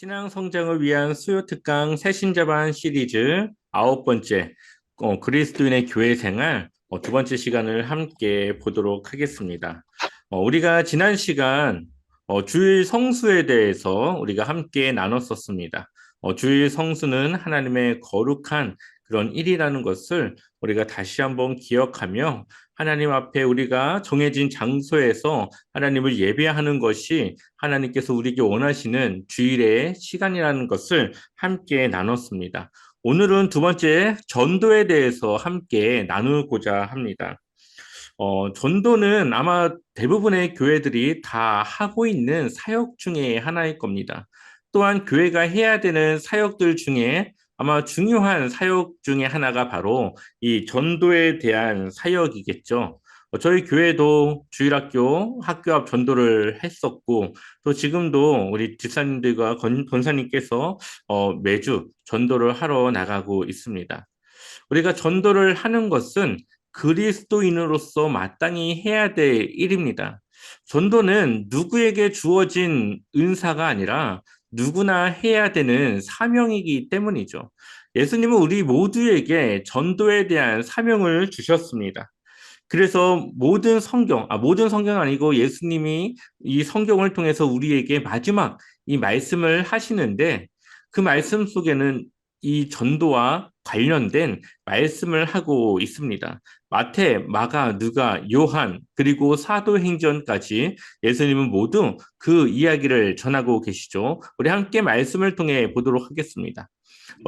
신앙 성장을 위한 수요 특강 새신자반 시리즈 9번째 그리스도인의 교회 생활 두 번째 시간을 함께 보도록 하겠습니다. 우리가 지난 시간 주일 성수에 대해서 우리가 함께 나눴었습니다. 주일 성수는 하나님의 거룩한 그런 일이라는 것을 우리가 다시 한번 기억하며 하나님 앞에 우리가 정해진 장소에서 하나님을 예배하는 것이 하나님께서 우리에게 원하시는 주일의 시간이라는 것을 함께 나눴습니다. 오늘은 두 번째 전도에 대해서 함께 나누고자 합니다. 전도는 아마 대부분의 교회들이 다 하고 있는 사역 중에 하나일 겁니다. 또한 교회가 해야 되는 사역들 중에 아마 중요한 사역 중에 하나가 바로 이 전도에 대한 사역이겠죠. 저희 교회도 주일학교 학교 앞 전도를 했었고 또 지금도 우리 집사님들과 권사님께서 매주 전도를 하러 나가고 있습니다. 우리가 전도를 하는 것은 그리스도인으로서 마땅히 해야 될 일입니다. 전도는 누구에게 주어진 은사가 아니라 누구나 해야 되는 사명이기 때문이죠. 예수님은 우리 모두에게 전도에 대한 사명을 주셨습니다. 그래서 모든 성경 아니고 예수님이 이 성경을 통해서 우리에게 마지막 이 말씀을 하시는데 그 말씀 속에는 이 전도와 관련된 말씀을 하고 있습니다. 마태, 마가, 누가, 요한, 그리고 사도행전까지 예수님은 모두 그 이야기를 전하고 계시죠. 우리 함께 말씀을 통해 보도록 하겠습니다.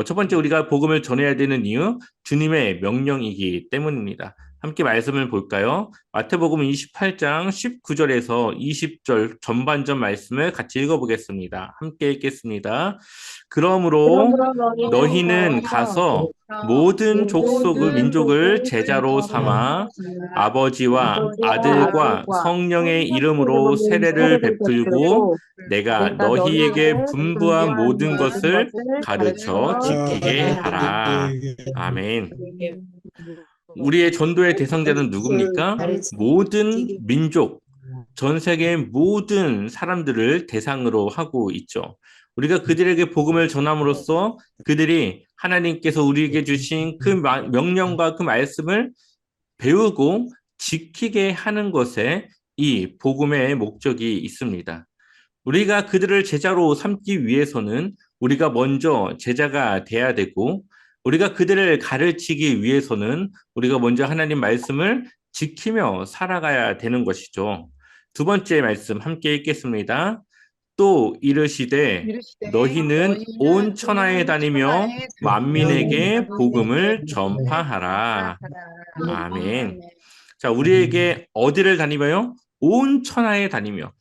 첫 번째 우리가 복음을 전해야 되는 이유, 주님의 명령이기 때문입니다. 함께 말씀을 볼까요? 마태복음 28장 19절에서 20절 전반전 말씀을 같이 읽어보겠습니다. 함께 읽겠습니다. 그러므로 그러므로 너희는 너희는 가서 가서 모든 족속의 모든 민족을 족속을 제자로 제자로 삼아 삼아 아버지와 아버지와 아들과 아들과 성령의 성령의 이름으로 이름으로 세례를 세례를 베풀고 베풀고 내가 내가 너희에게 너희에게 분부한 분부한 모든 모든 것을 것을 가르쳐 가르쳐 지키게 지키게 하라. 하라. 아멘. 음, 우리의 전도의 대상자는 누굽니까? 모든 민족, 전 세계의 모든 사람들을 대상으로 하고 있죠. 우리가 그들에게 복음을 전함으로써 그들이 하나님께서 우리에게 주신 그 명령과 그 말씀을 배우고 지키게 하는 것에 이 복음의 목적이 있습니다. 우리가 그들을 제자로 삼기 위해서는 우리가 먼저 제자가 돼야 되고 우리가 그들을 가르치기 위해서는 우리가 먼저 하나님 말씀을 지키며 살아가야 되는 것이죠. 두 번째 말씀 함께 읽겠습니다. 또 이르시되 이르시되 너희는 온 너희는 천하에 온 다니며 천하에 다니며 만민에게 만민에게 복음을 복음을 전파하라. 전파하라. 아멘. 아멘. 자, 우리에게 어디를 다니며요? 온 천하에 다니며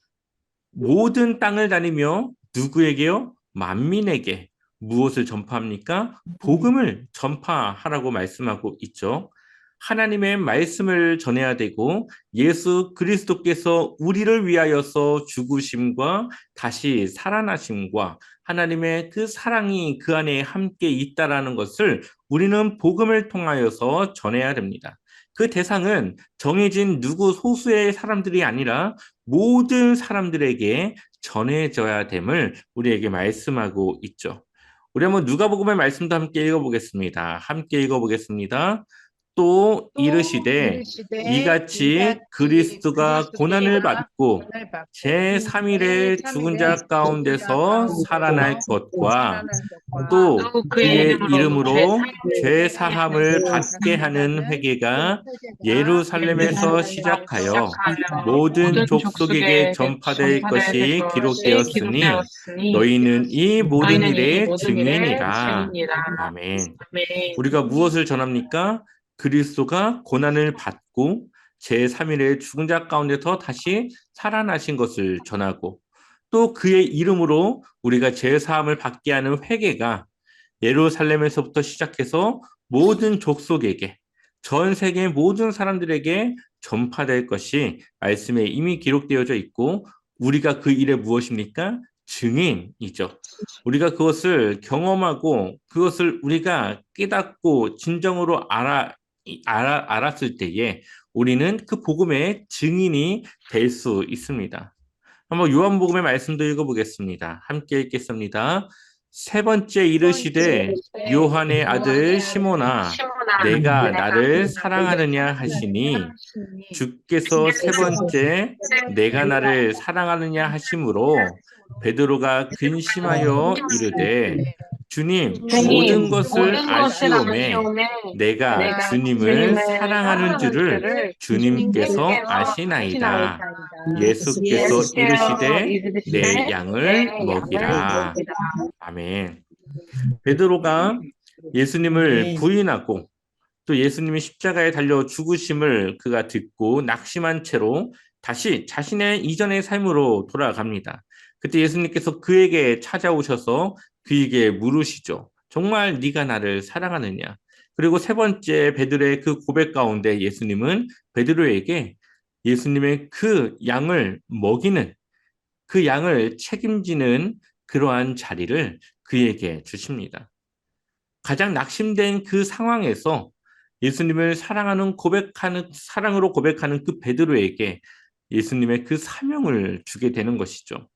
모든 땅을 다니며 누구에게요? 만민에게 무엇을 전파합니까? 복음을 전파하라고 말씀하고 있죠. 하나님의 말씀을 전해야 되고 예수 그리스도께서 우리를 위하여서 죽으심과 다시 살아나심과 하나님의 그 사랑이 그 안에 함께 있다라는 것을 우리는 복음을 통하여서 전해야 됩니다. 그 대상은 정해진 누구 소수의 사람들이 아니라 모든 사람들에게 전해져야 됨을 우리에게 말씀하고 있죠. 우리 한번 누가복음의 말씀도 함께 읽어보겠습니다. 함께 읽어보겠습니다. 또 또 이르시되 이르시되 이같이 이같이 그리스도가 고난을 그리스도가 받고 고난을 받고 제3일에 죽은 제3일에 자 죽은 자 가운데서 살아날 가운데서 것과 살아날 것과 또 또 그의 그의 이름으로 이름으로 죄 제3일에 사함을 받게 하는 하는 회개가 회개가 예루살렘에서 예루살렘에서 시작하여 시작하여 모든 모든 족속에게 족속에게 전파될 전파될 것이 것이 기록되었으니 기록되었으니 너희는 이 모든 너희는 이 일의 모든 일의 증인이라. 증인이라. 아멘. 아멘. 우리가 무엇을 전합니까? 그리스도가 고난을 받고 제3일에 죽은 자 가운데서 다시 살아나신 것을 전하고 또 그의 이름으로 우리가 제 사함을 받게 하는 회개가 예루살렘에서부터 시작해서 모든 족속에게 전 세계 모든 사람들에게 전파될 것이 말씀에 이미 기록되어져 있고 우리가 그 일에 무엇입니까? 증인이죠. 우리가 그것을 경험하고 그것을 우리가 깨닫고 진정으로 알았을 때에 우리는 그 복음의 증인이 될 수 있습니다. 한번 요한복음의 말씀도 읽어보겠습니다. 함께 읽겠습니다. 세 번째 이르시되 요한의 아들 시몬아 내가 나를 사랑하느냐 하시니 주께서 세 번째 내가 나를 사랑하느냐 하심으로 베드로가 근심하여 이르되 주님 모든 것을 아시오매 내가 주님을 사랑하는 줄을 주님께서 아시나이다. 예수께서 이르시되 내 양을 먹이라. 아멘. 베드로가 예수님을 부인하고 또 예수님이 십자가에 달려 죽으심을 그가 듣고 낙심한 채로 다시 자신의 이전의 삶으로 돌아갑니다. 그때 예수님께서 그에게 찾아오셔서 그에게 물으시죠. 정말 네가 나를 사랑하느냐? 그리고 세 번째 베드로의 그 고백 가운데 예수님은 베드로에게 예수님의 그 양을 먹이는 그 양을 책임지는 그러한 자리를 그에게 주십니다. 가장 낙심된 그 상황에서 예수님을 사랑으로 고백하는 그 베드로에게 예수님의 그 사명을 주게 되는 것이죠.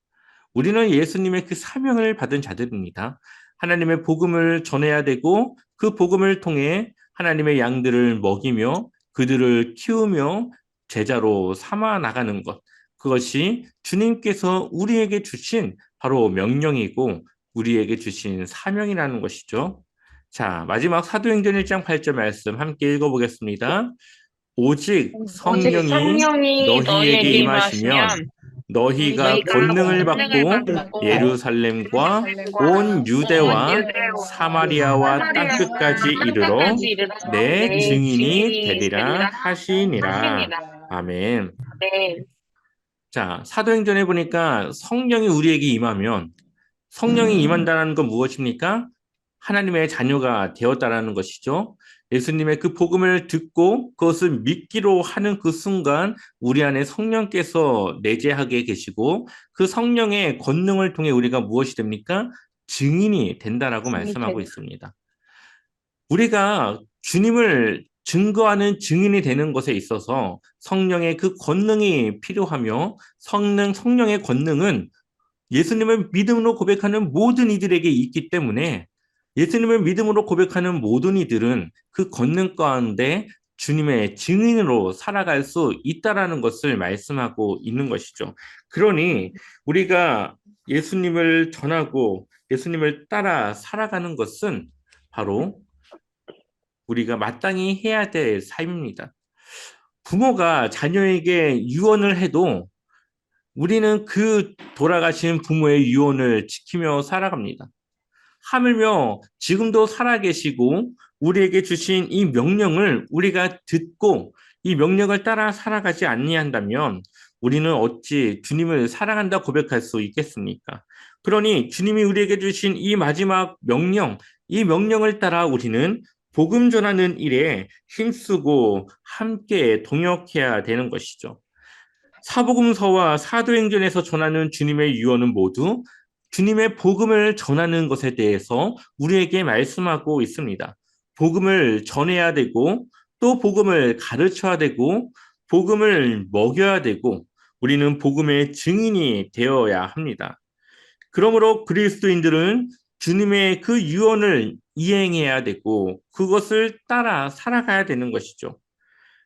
우리는 예수님의 그 사명을 받은 자들입니다. 하나님의 복음을 전해야 되고 그 복음을 통해 하나님의 양들을 먹이며 그들을 키우며 제자로 삼아 나가는 것. 그것이 주님께서 우리에게 주신 바로 명령이고 우리에게 주신 사명이라는 것이죠. 자, 마지막 사도행전 1장 8절 말씀 함께 읽어보겠습니다. 오직 성령이 너희에게 임하시면 너희가 권능을 받고 예루살렘과 온 유대와 사마리아와 땅끝까지 이르러 내 증인이 되리라 하시니라. 아멘. 자, 사도행전에 보니까 성령이 우리에게 임하면 성령이 임한다는 건 무엇입니까? 하나님의 자녀가 되었다라는 것이죠. 예수님의 그 복음을 듣고 그것을 믿기로 하는 그 순간 우리 안에 성령께서 내재하게 계시고 그 성령의 권능을 통해 우리가 무엇이 됩니까? 증인이 된다라고 말씀하고 있습니다. 우리가 주님을 증거하는 증인이 되는 것에 있어서 성령의 그 권능이 필요하며 성령의 권능은 예수님을 믿음으로 고백하는 모든 이들에게 있기 때문에 예수님을 믿음으로 고백하는 모든 이들은 그 권능 가운데 주님의 증인으로 살아갈 수 있다라는 것을 말씀하고 있는 것이죠. 그러니 우리가 예수님을 전하고 예수님을 따라 살아가는 것은 바로 우리가 마땅히 해야 될 삶입니다. 부모가 자녀에게 유언을 해도 우리는 그 돌아가신 부모의 유언을 지키며 살아갑니다. 하물며 지금도 살아계시고 우리에게 주신 이 명령을 우리가 듣고 이 명령을 따라 살아가지 아니한다면 우리는 어찌 주님을 사랑한다 고백할 수 있겠습니까? 그러니 주님이 우리에게 주신 이 마지막 명령, 이 명령을 따라 우리는 복음 전하는 일에 힘쓰고 함께 동역해야 되는 것이죠. 사복음서와 사도행전에서 전하는 주님의 유언은 모두 주님의 복음을 전하는 것에 대해서 우리에게 말씀하고 있습니다. 복음을 전해야 되고 또 복음을 가르쳐야 되고 복음을 먹여야 되고 우리는 복음의 증인이 되어야 합니다. 그러므로 그리스도인들은 주님의 그 유언을 이행해야 되고 그것을 따라 살아가야 되는 것이죠.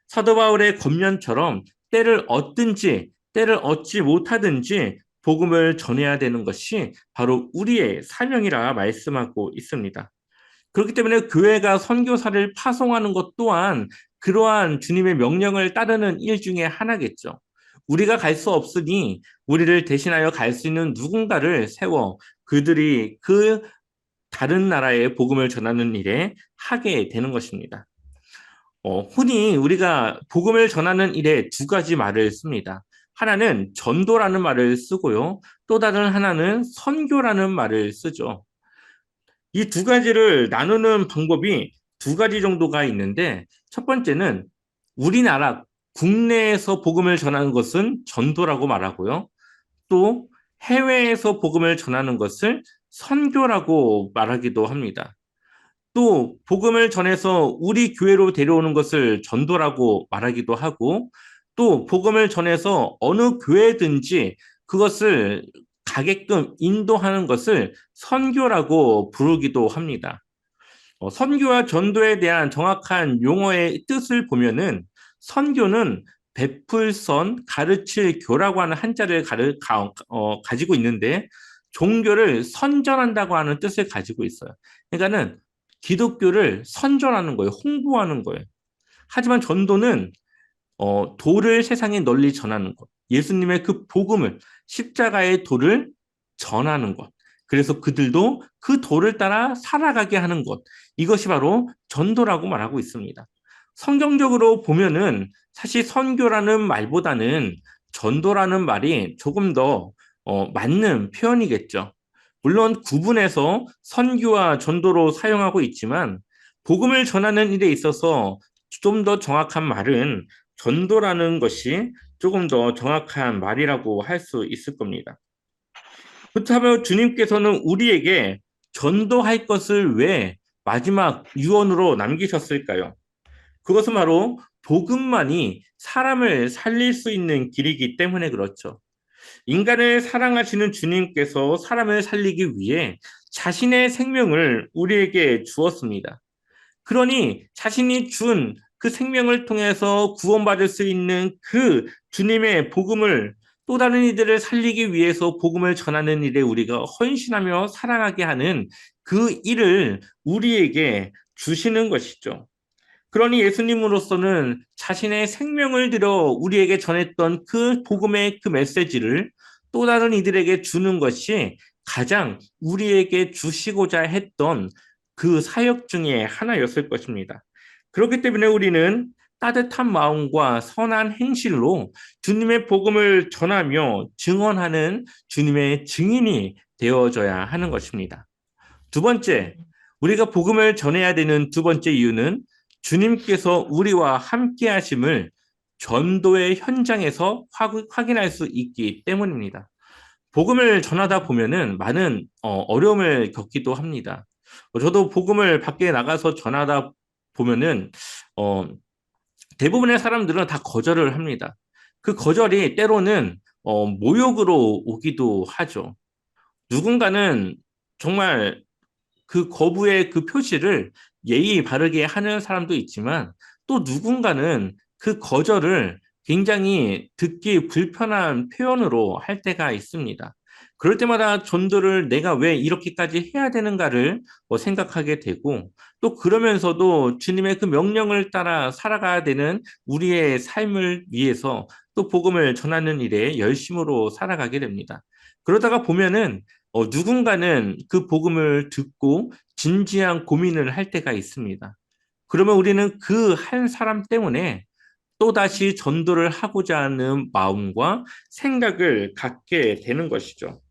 사도 바울의 권면처럼 때를 얻든지 때를 얻지 못하든지 복음을 전해야 되는 것이 바로 우리의 사명이라 말씀하고 있습니다. 그렇기 때문에 교회가 선교사를 파송하는 것 또한 그러한 주님의 명령을 따르는 일 중에 하나겠죠. 우리가 갈 수 없으니 우리를 대신하여 갈 수 있는 누군가를 세워 그들이 그 다른 나라의 복음을 전하는 일에 하게 되는 것입니다. 흔히 우리가 복음을 전하는 일에 두 가지 말을 씁니다. 하나는 전도라는 말을 쓰고요. 또 다른 하나는 선교라는 말을 쓰죠. 이 두 가지를 나누는 방법이 두 가지 정도가 있는데 첫 번째는 우리나라 국내에서 복음을 전하는 것은 전도라고 말하고요. 또 해외에서 복음을 전하는 것을 선교라고 말하기도 합니다. 또 복음을 전해서 우리 교회로 데려오는 것을 전도라고 말하기도 하고 또 복음을 전해서 어느 교회든지 그것을 가게끔 인도하는 것을 선교라고 부르기도 합니다. 선교와 전도에 대한 정확한 용어의 뜻을 보면은 선교는 베풀선, 가르칠 교라고 하는 한자를 가지고 있는데 종교를 선전한다고 하는 뜻을 가지고 있어요. 그러니까는 기독교를 선전하는 거예요. 홍보하는 거예요. 하지만 전도는 도를 세상에 널리 전하는 것. 예수님의 그 복음을, 십자가의 도를 전하는 것. 그래서 그들도 그 도를 따라 살아가게 하는 것. 이것이 바로 전도라고 말하고 있습니다. 성경적으로 보면은 사실 선교라는 말보다는 전도라는 말이 조금 더 맞는 표현이겠죠. 물론 구분해서 선교와 전도로 사용하고 있지만 복음을 전하는 일에 있어서 좀 더 정확한 말은 전도라는 것이 조금 더 정확한 말이라고 할 수 있을 겁니다. 그렇다면 주님께서는 우리에게 전도할 것을 왜 마지막 유언으로 남기셨을까요? 그것은 바로 복음만이 사람을 살릴 수 있는 길이기 때문에 그렇죠. 인간을 사랑하시는 주님께서 사람을 살리기 위해 자신의 생명을 우리에게 주었습니다. 그러니 자신이 준 그 생명을 통해서 구원받을 수 있는 그 주님의 복음을 또 다른 이들을 살리기 위해서 복음을 전하는 일에 우리가 헌신하며 사랑하게 하는 그 일을 우리에게 주시는 것이죠. 그러니 예수님으로서는 자신의 생명을 들여 우리에게 전했던 그 복음의 그 메시지를 또 다른 이들에게 주는 것이 가장 우리에게 주시고자 했던 그 사역 중에 하나였을 것입니다. 그렇기 때문에 우리는 따뜻한 마음과 선한 행실로 주님의 복음을 전하며 증언하는 주님의 증인이 되어져야 하는 것입니다. 두 번째, 우리가 복음을 전해야 되는 두 번째 이유는 주님께서 우리와 함께 하심을 전도의 현장에서 확인할 수 있기 때문입니다. 복음을 전하다 보면은 많은 어려움을 겪기도 합니다. 저도 복음을 밖에 나가서 전하다 보면은 어, 대부분의 사람들은 다 거절을 합니다. 그 거절이 때로는 모욕으로 오기도 하죠. 누군가는 정말 그 거부의 그 표시를 예의 바르게 하는 사람도 있지만 또 누군가는 그 거절을 굉장히 듣기 불편한 표현으로 할 때가 있습니다. 그럴 때마다 전도를 내가 왜 이렇게까지 해야 되는가를 생각하게 되고 또 그러면서도 주님의 그 명령을 따라 살아가야 되는 우리의 삶을 위해서 또 복음을 전하는 일에 열심으로 살아가게 됩니다. 그러다가 보면은 누군가는 그 복음을 듣고 진지한 고민을 할 때가 있습니다. 그러면 우리는 그 한 사람 때문에 또다시 전도를 하고자 하는 마음과 생각을 갖게 되는 것이죠.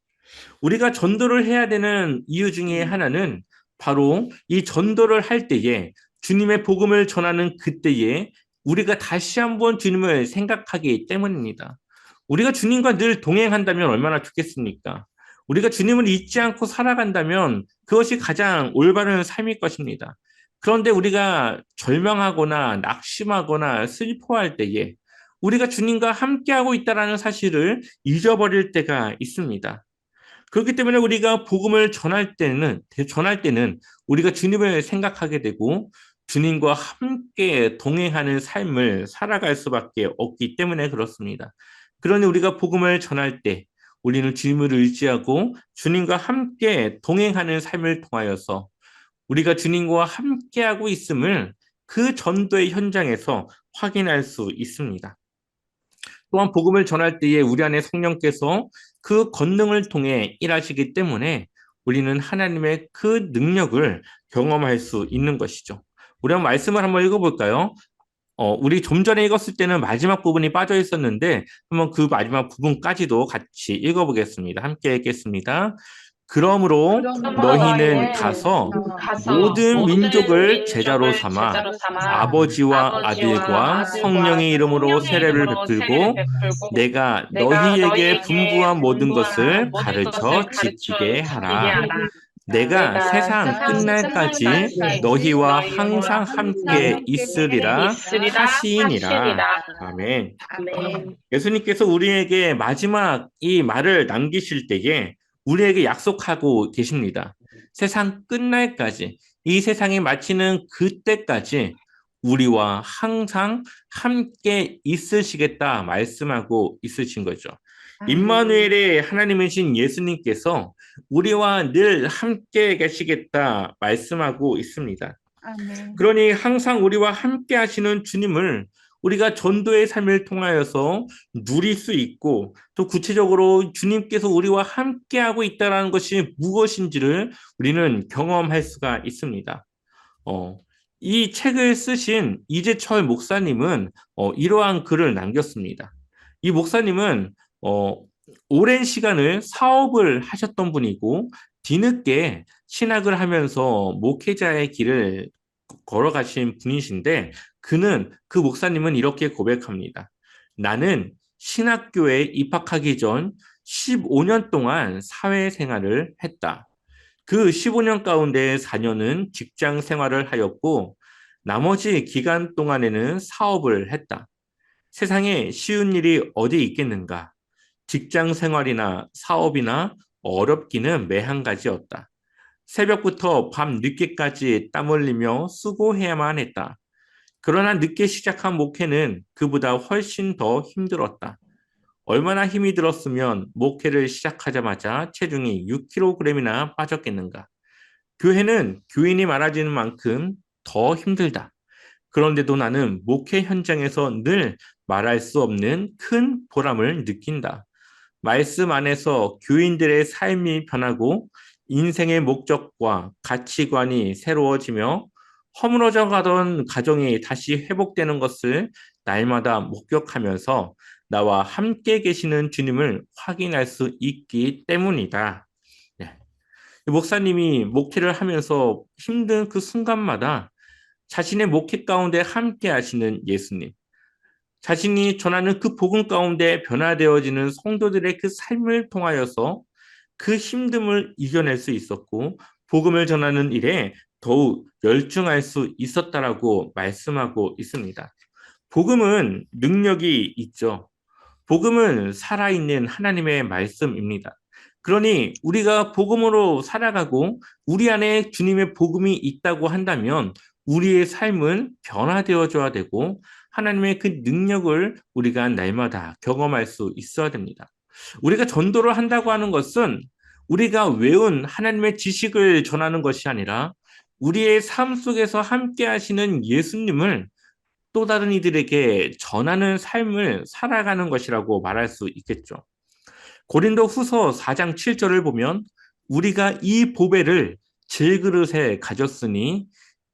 우리가 전도를 해야 되는 이유 중에 하나는 바로 이 전도를 할 때에 주님의 복음을 전하는 그때에 우리가 다시 한번 주님을 생각하기 때문입니다. 우리가 주님과 늘 동행한다면 얼마나 좋겠습니까? 우리가 주님을 잊지 않고 살아간다면 그것이 가장 올바른 삶일 것입니다. 그런데 우리가 절망하거나 낙심하거나 슬퍼할 때에 우리가 주님과 함께하고 있다는 사실을 잊어버릴 때가 있습니다. 그렇기 때문에 우리가 복음을 전할 때는 우리가 주님을 생각하게 되고 주님과 함께 동행하는 삶을 살아갈 수밖에 없기 때문에 그렇습니다. 그러니 우리가 복음을 전할 때 우리는 주님을 의지하고 주님과 함께 동행하는 삶을 통하여서 우리가 주님과 함께하고 있음을 그 전도의 현장에서 확인할 수 있습니다. 또한 복음을 전할 때에 우리 안에 성령께서 그 권능을 통해 일하시기 때문에 우리는 하나님의 그 능력을 경험할 수 있는 것이죠. 우리 한번 말씀을 한번 읽어볼까요? 우리 좀 전에 읽었을 때는 마지막 부분이 빠져 있었는데 한번 그 마지막 부분까지도 같이 읽어보겠습니다. 함께 읽겠습니다. 그러므로 너희는 가서 모든 민족을 제자로 삼아 아버지와 아들과 성령의 이름으로 세례를 베풀고 내가 너희에게 분부한 모든 것을 가르쳐 지키게 하라. 내가 내가 세상 세상 끝날까지 끝날까지 너희와 너희와 항상 함께 항상 있으리라 있으리라 하시니라. 하시니라. 아멘. 아멘. 예수님께서 우리에게 마지막 이 말을 남기실 때에 우리에게 약속하고 계십니다. 세상 끝날까지, 이 세상이 마치는 그때까지 우리와 항상 함께 있으시겠다 말씀하고 있으신 거죠. 임마누엘의 하나님이신 예수님께서 우리와 늘 함께 계시겠다 말씀하고 있습니다. 아멘. 그러니 항상 우리와 함께 하시는 주님을 우리가 전도의 삶을 통하여서 누릴 수 있고 또 구체적으로 주님께서 우리와 함께하고 있다는 것이 무엇인지를 우리는 경험할 수가 있습니다. 이 책을 쓰신 이재철 목사님은 이러한 글을 남겼습니다. 이 목사님은 오랜 시간을 사업을 하셨던 분이고 뒤늦게 신학을 하면서 목회자의 길을 걸어가신 분이신데 그 목사님은 이렇게 고백합니다. 나는 신학교에 입학하기 전 15년 동안 사회생활을 했다. 그 15년 가운데 4년은 직장 생활을 하였고 나머지 기간 동안에는 사업을 했다. 세상에 쉬운 일이 어디 있겠는가? 직장 생활이나 사업이나 어렵기는 매한 가지였다. 새벽부터 밤 늦게까지 땀 흘리며 수고해야만 했다. 그러나 늦게 시작한 목회는 그보다 훨씬 더 힘들었다. 얼마나 힘이 들었으면 목회를 시작하자마자 체중이 6kg이나 빠졌겠는가. 교회는 교인이 많아지는 만큼 더 힘들다. 그런데도 나는 목회 현장에서 늘 말할 수 없는 큰 보람을 느낀다. 말씀 안에서 교인들의 삶이 변하고 인생의 목적과 가치관이 새로워지며 허물어져 가던 가정이 다시 회복되는 것을 날마다 목격하면서 나와 함께 계시는 주님을 확인할 수 있기 때문이다. 네. 목사님이 목회를 하면서 힘든 그 순간마다 자신의 목회 가운데 함께 하시는 예수님, 자신이 전하는 그 복음 가운데 변화되어지는 성도들의 그 삶을 통하여서 그 힘듦을 이겨낼 수 있었고 복음을 전하는 일에 더욱 열중할 수 있었다라고 말씀하고 있습니다. 복음은 능력이 있죠. 복음은 살아있는 하나님의 말씀입니다. 그러니 우리가 복음으로 살아가고 우리 안에 주님의 복음이 있다고 한다면 우리의 삶은 변화되어져야 되고 하나님의 그 능력을 우리가 날마다 경험할 수 있어야 됩니다. 우리가 전도를 한다고 하는 것은 우리가 외운 하나님의 지식을 전하는 것이 아니라 우리의 삶 속에서 함께 하시는 예수님을 또 다른 이들에게 전하는 삶을 살아가는 것이라고 말할 수 있겠죠. 고린도 후서 4장 7절을 보면 우리가 이 보배를 질그릇에 가졌으니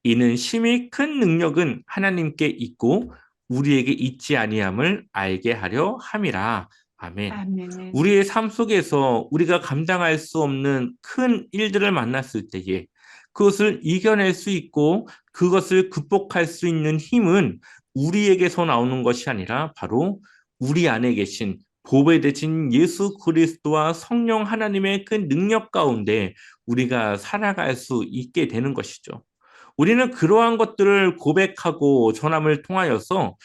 이는 심히 큰 능력은 하나님께 있고 우리에게 있지 아니함을 알게 하려 함이라. 아멘. 아멘. 우리의 삶 속에서 우리가 감당할 수 없는 큰 일들을 만났을 때에 그것을 이겨낼 수 있고 그것을 극복할 수 있는 힘은 우리에게서 나오는 것이 아니라 바로 우리 안에 계신 보배 되신 예수 그리스도와 성령 하나님의 그 능력 가운데 우리가 살아갈 수 있게 되는 것이죠. 우리는 그러한 것들을 고백하고 전함을 통하여서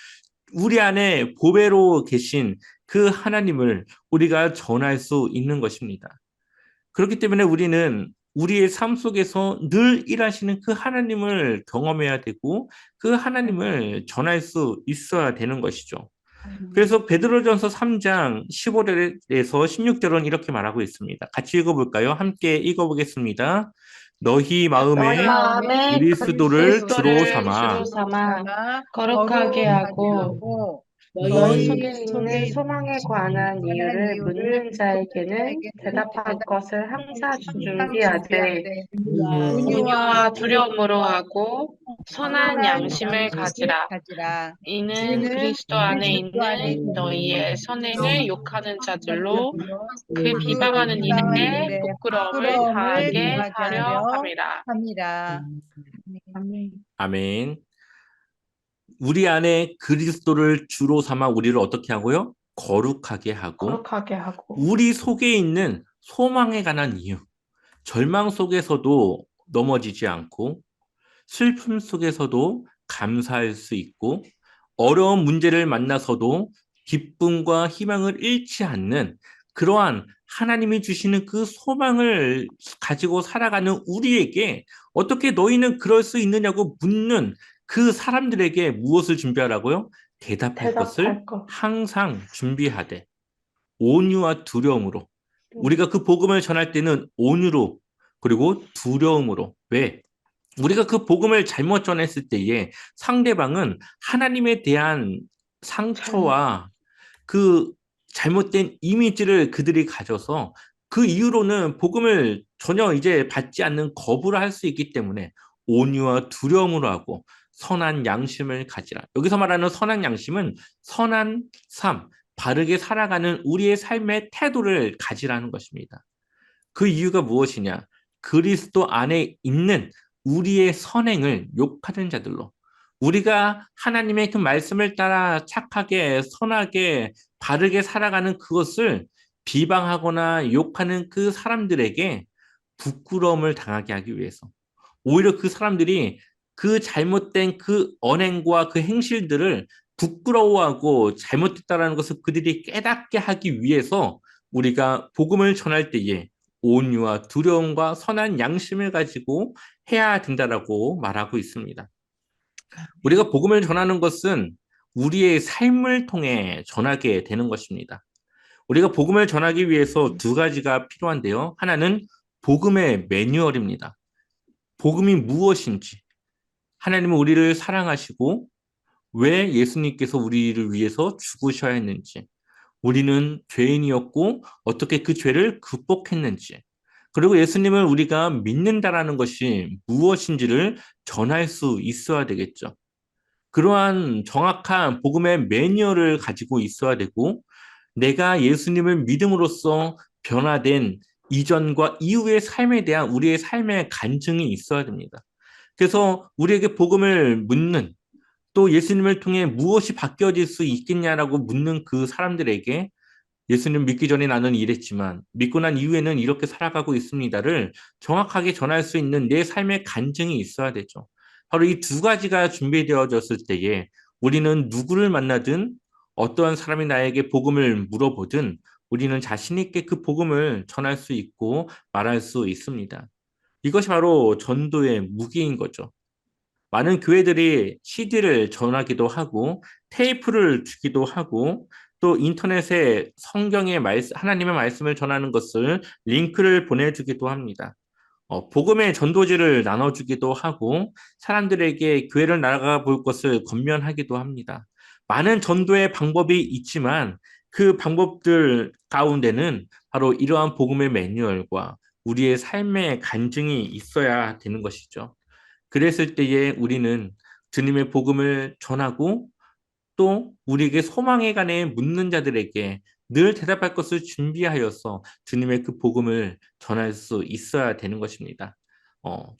우리 안에 보배로 계신 그 하나님을 우리가 전할 수 있는 것입니다. 그렇기 때문에 우리는 우리의 삶 속에서 늘 일하시는 그 하나님을 경험해야 되고 그 하나님을 전할 수 있어야 되는 것이죠. 그래서 베드로전서 3장 15절에서 16절은 이렇게 말하고 있습니다. 같이 읽어볼까요? 함께 읽어보겠습니다. 너희 너희 마음에 마음에 그리스도를 주로 그리스도를 삼아 주로 삼아 거룩하게 하고 너희 속에 있는 소망에 관한 이유를 묻는 자에게는 대답할 것을 항상 준비하되 온유와 두려움으로 하고 선한 양심을 가지라. 이는 그리스도 안에 있는 너희의 선행을 욕하는 자들로 그 비방하는 일에 부끄러움을 당하게 하려 함이라. 아멘. 아멘. 우리 안에 그리스도를 주로 삼아 우리를 어떻게 하고요? 거룩하게 하고 거룩하게 하고 우리 속에 있는 소망에 관한 이유, 절망 속에서도 넘어지지 않고 슬픔 속에서도 감사할 수 있고 어려운 문제를 만나서도 기쁨과 희망을 잃지 않는 그러한 하나님이 주시는 그 소망을 가지고 살아가는 우리에게 어떻게 너희는 그럴 수 있느냐고 묻는 그 사람들에게 무엇을 준비하라고요? 대답할 것을 대답할 것. 항상 준비하되 온유와 두려움으로 우리가 그 복음을 전할 때는 온유로 그리고 두려움으로 왜? 우리가 그 복음을 잘못 전했을 때에 상대방은 하나님에 대한 잘, 상처와 그 잘못된 이미지를 그들이 가져서 그 이후로는 복음을 전혀 이제 받지 않는 거부를 할 수 있기 때문에 온유와 두려움으로 하고 선한 양심을 가지라. 여기서 말하는 선한 양심은 선한 삶, 바르게 살아가는 우리의 삶의 태도를 가지라는 것입니다. 그 이유가 무엇이냐? 그리스도 안에 있는 우리의 선행을 욕하는 자들로 우리가 하나님의 그 말씀을 따라 착하게, 선하게, 바르게 살아가는 그것을 비방하거나 욕하는 그 사람들에게 부끄러움을 당하게 하기 위해서 오히려 그 사람들이 그 잘못된 그 언행과 그 행실들을 부끄러워하고 잘못됐다라는 것을 그들이 깨닫게 하기 위해서 우리가 복음을 전할 때에 온유와 두려움과 선한 양심을 가지고 해야 된다라고 말하고 있습니다. 우리가 복음을 전하는 것은 우리의 삶을 통해 전하게 되는 것입니다. 우리가 복음을 전하기 위해서 두 가지가 필요한데요. 하나는 복음의 매뉴얼입니다. 복음이 무엇인지, 하나님은 우리를 사랑하시고 왜 예수님께서 우리를 위해서 죽으셔야 했는지, 우리는 죄인이었고 어떻게 그 죄를 극복했는지, 그리고 예수님을 우리가 믿는다라는 것이 무엇인지를 전할 수 있어야 되겠죠. 그러한 정확한 복음의 매뉴얼을 가지고 있어야 되고, 내가 예수님을 믿음으로써 변화된 이전과 이후의 삶에 대한 우리의 삶의 간증이 있어야 됩니다. 그래서 우리에게 복음을 묻는 또 예수님을 통해 무엇이 바뀌어질 수 있겠냐라고 묻는 그 사람들에게 예수님 믿기 전에 나는 이랬지만 믿고 난 이후에는 이렇게 살아가고 있습니다를 정확하게 전할 수 있는 내 삶의 간증이 있어야 되죠. 바로 이 두 가지가 준비되어졌을 때에 우리는 누구를 만나든 어떠한 사람이 나에게 복음을 물어보든 우리는 자신 있게 그 복음을 전할 수 있고 말할 수 있습니다. 이것이 바로 전도의 무기인 거죠. 많은 교회들이 CD를 전하기도 하고 테이프를 주기도 하고 또 인터넷에 성경의 말씀, 하나님의 말씀을 전하는 것을 링크를 보내주기도 합니다. 복음의 전도지를 나눠주기도 하고 사람들에게 교회를 나가 볼 것을 권면하기도 합니다. 많은 전도의 방법이 있지만 그 방법들 가운데는 바로 이러한 복음의 매뉴얼과 우리의 삶의 간증이 있어야 되는 것이죠. 그랬을 때에 우리는 주님의 복음을 전하고 또 우리에게 소망에 관해 묻는 자들에게 늘 대답할 것을 준비하여서 주님의 그 복음을 전할 수 있어야 되는 것입니다.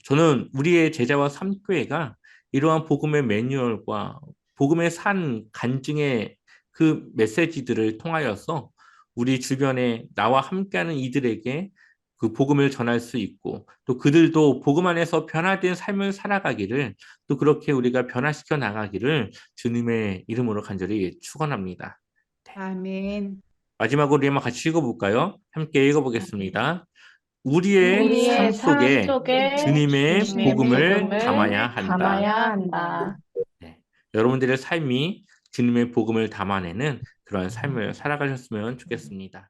저는 우리의 제자와 삼교회가 이러한 복음의 매뉴얼과 복음의 산 간증의 그 메시지들을 통하여서 우리 주변에 나와 함께하는 이들에게 그 복음을 전할 수 있고 또 그들도 복음 안에서 변화된 삶을 살아가기를 또 그렇게 우리가 변화시켜 나가기를 주님의 이름으로 간절히 축원합니다. 네. 아멘. 마지막으로 우리 한번 같이 읽어볼까요? 함께 읽어보겠습니다. 우리의 삶 우리의 삶 속에 속에 주님의 주님의 복음을 복음을 담아야 한다. 담아야 한다. 네. 여러분들의 삶이 주님의 복음을 담아내는 그런 삶을 살아가셨으면 좋겠습니다.